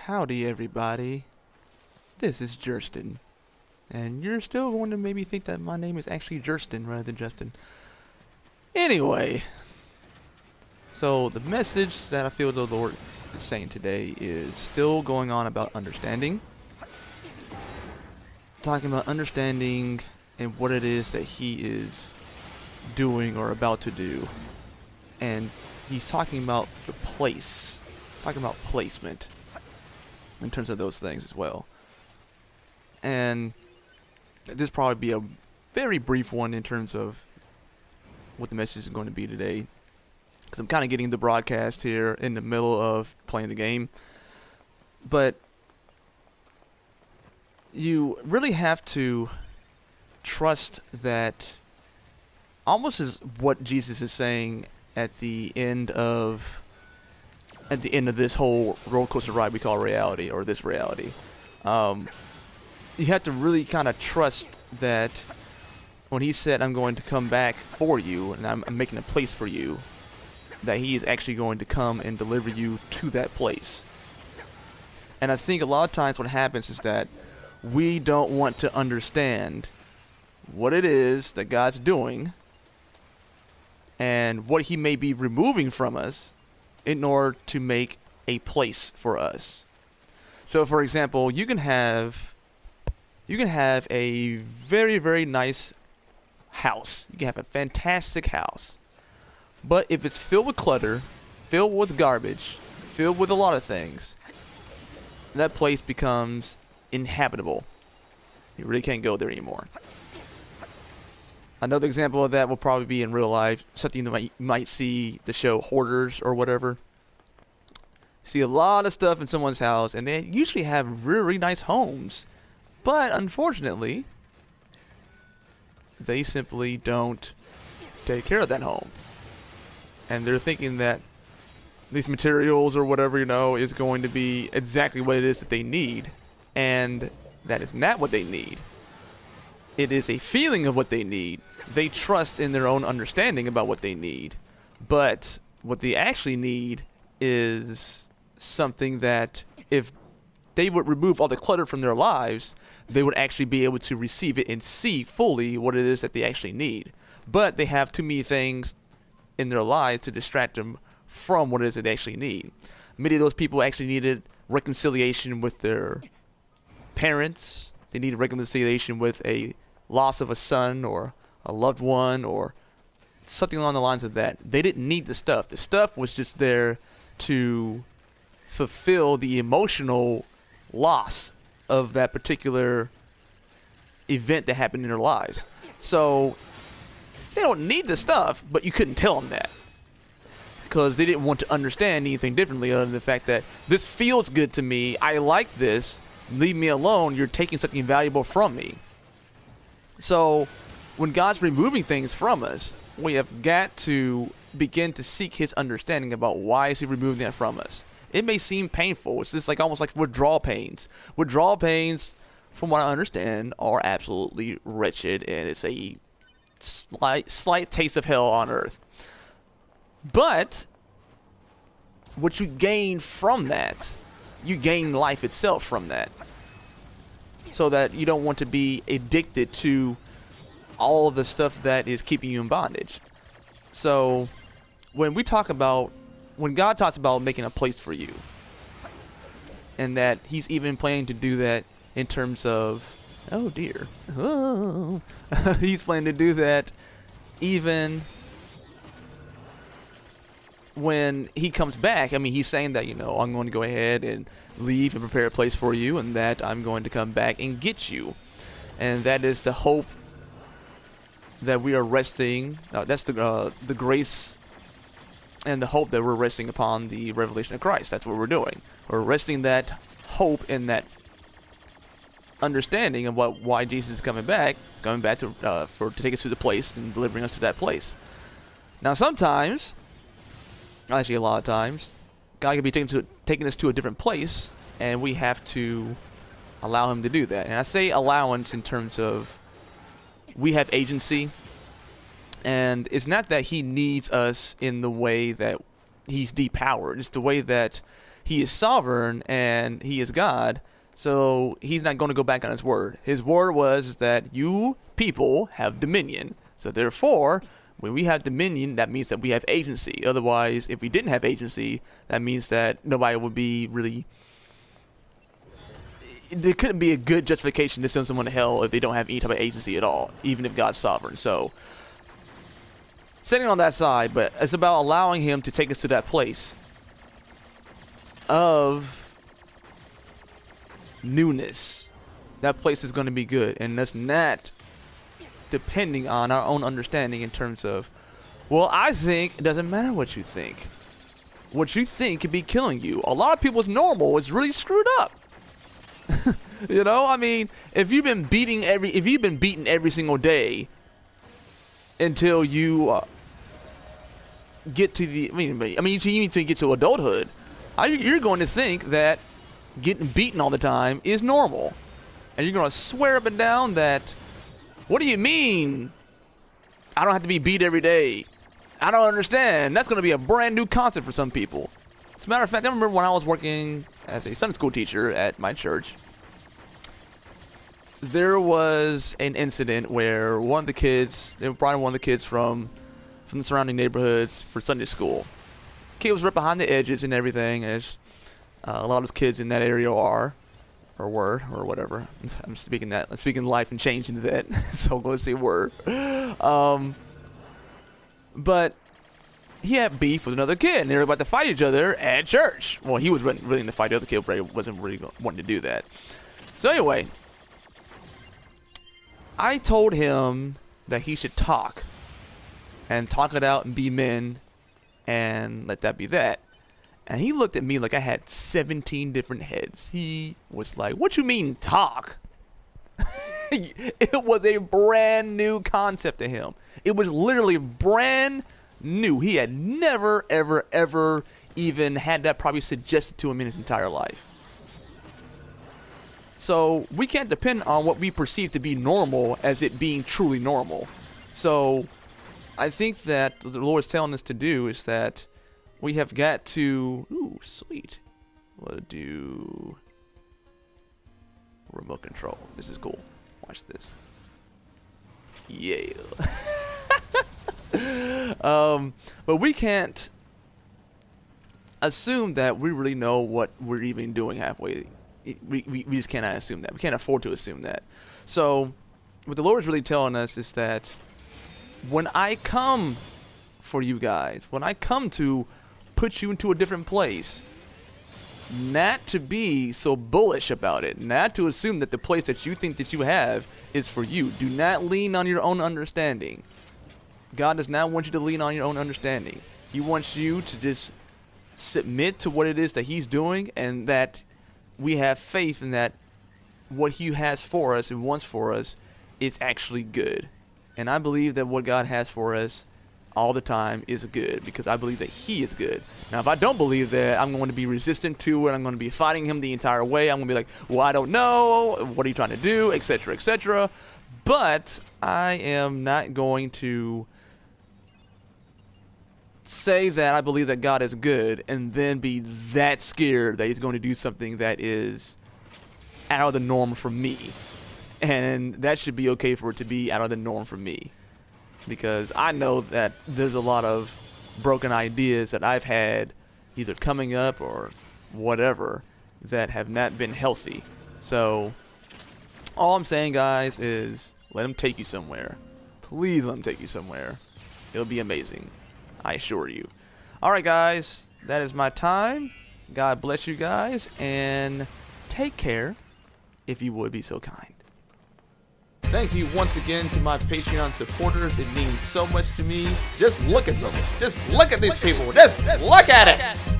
Howdy, everybody. This is Jurston. And you're still going to maybe think that my name is actually Jurston rather than Justin. Anyway, so the message that I feel the Lord is saying today is still going on about understanding. Talking about understanding and what it is that He is doing or about to do. And He's talking about the place. Talking about placement in terms of those things as well. And this probably be a very brief one in terms of what the message is going to be today, because I'm kind of getting the broadcast here in the middle of playing the game. But you really have to trust that, almost as what Jesus is saying at the end of this whole roller coaster ride we call reality, or this reality. You have to really kind of trust that when He said, I'm going to come back for you and I'm making a place for you, that He is actually going to come and deliver you to that place. And I think a lot of times what happens is that we don't want to understand what it is that God's doing and what He may be removing from us in order to make a place for us. So for example, you can have a very, very nice house. You can have a fantastic house. But if it's filled with clutter, filled with garbage, filled with a lot of things, that place becomes inhabitable. You really can't go there anymore. Another example of that will probably be in real life, something that you might see the show Hoarders or whatever. See a lot of stuff in someone's house, and they usually have really nice homes. But unfortunately, they simply don't take care of that home. And they're thinking that these materials or whatever, is going to be exactly what it is that they need. And that is not what they need. It is a feeling of what they need. They trust in their own understanding about what they need. But what they actually need is something that, if they would remove all the clutter from their lives, they would actually be able to receive it and see fully what it is that they actually need. But they have too many things in their lives to distract them from what it is that they actually need. Many of those people actually needed reconciliation with their parents. They needed reconciliation with a loss of a son or a loved one or something along the lines of that. They didn't need the stuff. The stuff was just there to fulfill the emotional loss of that particular event that happened in their lives. So they don't need the stuff, but you couldn't tell them that, because they didn't want to understand anything differently other than the fact that this feels good to me, I like this, leave me alone, you're taking something valuable from me. So when God's removing things from us, we have got to begin to seek His understanding about why is He removing that from us. It may seem painful. It's just almost like withdrawal pains. Withdrawal pains, from what I understand, are absolutely wretched, and it's a slight taste of hell on earth. But what you gain from that, you gain life itself from that. So that you don't want to be addicted to all of the stuff that is keeping you in bondage. So when God talks about making a place for you, and that He's even planning to do that in terms of, oh dear, He's planning to do that even when He comes back. I mean, He's saying that, I'm going to go ahead and leave and prepare a place for you, and that I'm going to come back and get you. And that is the hope that we are resting. That's the grace and the hope that we're resting upon the revelation of Christ. That's what we're doing. We're resting that hope in that understanding of why Jesus is coming back to take us to the place and delivering us to that place. Now, sometimes, actually a lot of times, God can be taking us to a different place, and we have to allow Him to do that. And I say allowance in terms of we have agency. And it's not that He needs us in the way that He's depowered. It's the way that he is sovereign and he is God. So he's not going to go back on his word. His word was that you people have dominion. So therefore, when we have dominion, that means that we have agency. Otherwise, if we didn't have agency, that means that nobody would be really... There couldn't be a good justification to send someone to hell if they don't have any type of agency at all, even if God's sovereign. So, sitting on that side, but it's about allowing him to take us to that place of newness. That place is going to be good, and that's not depending on our own understanding in terms of, well, I think it doesn't matter what you think. What you think could be killing you. A lot of people's normal is really screwed up. You know, I mean, if you've been beaten every single day until you get to the, you need to get to adulthood, you're going to think that getting beaten all the time is normal, and you're going to swear up and down that, what do you mean I don't have to be beat every day? I don't understand. That's going to be a brand new concept for some people. As a matter of fact, I remember when I was working as a Sunday school teacher at my church, there was an incident where they brought in one of the kids from the surrounding neighborhoods for Sunday school. Kid was right behind the edges and everything, as a lot of kids in that area are, or were, or whatever. I'm speaking life and change into that, so I'm going to say were. But he had beef with another kid, and they were about to fight each other at church. Well, he was willing to fight the other kid, but he wasn't really wanting to do that. So anyway, I told him that he should talk it out and be men, and let that be that. And he looked at me like I had 17 different heads. He was like, "What you mean talk?" It was a brand new concept to him. It was literally brand new. He had never, ever, ever even had that probably suggested to him in his entire life. So we can't depend on what we perceive to be normal as it being truly normal. So I think that what the Lord is telling us to do is that we have got to... Ooh, sweet. We'll do remote control. This is cool. Watch this. Yeah. But we can't assume that we really know what we're even doing halfway. We just cannot assume that. We can't afford to assume that. So what the Lord is really telling us is that when I come for you guys, when I come to put you into a different place, not to be so bullish about it, not to assume that the place that you think that you have is for you. Do not lean on your own understanding. God does not want you to lean on your own understanding. He wants you to just submit to what it is that He's doing, and that we have faith in that what He has for us and wants for us is actually good. And I believe that what God has for us all the time is good, because I believe that He is good. Now, if I don't believe that, I'm going to be resistant to it. I'm going to be fighting Him the entire way. I'm going to be like, well, I don't know. What are you trying to do? Etc., etc. But I am not going to say that I believe that God is good and then be that scared that He's going to do something that is out of the norm for me. And that should be okay for it to be out of the norm for me, because I know that there's a lot of broken ideas that I've had either coming up or whatever that have not been healthy. So all I'm saying, guys, is let Him take you somewhere. Please let Him take you somewhere. It'll be amazing, I assure you. Alright, guys, that is my time. God bless you guys, and take care, if you would be so kind. Thank you once again to my Patreon supporters. It means so much to me. Just look at them. Just look at these people. Just look at it.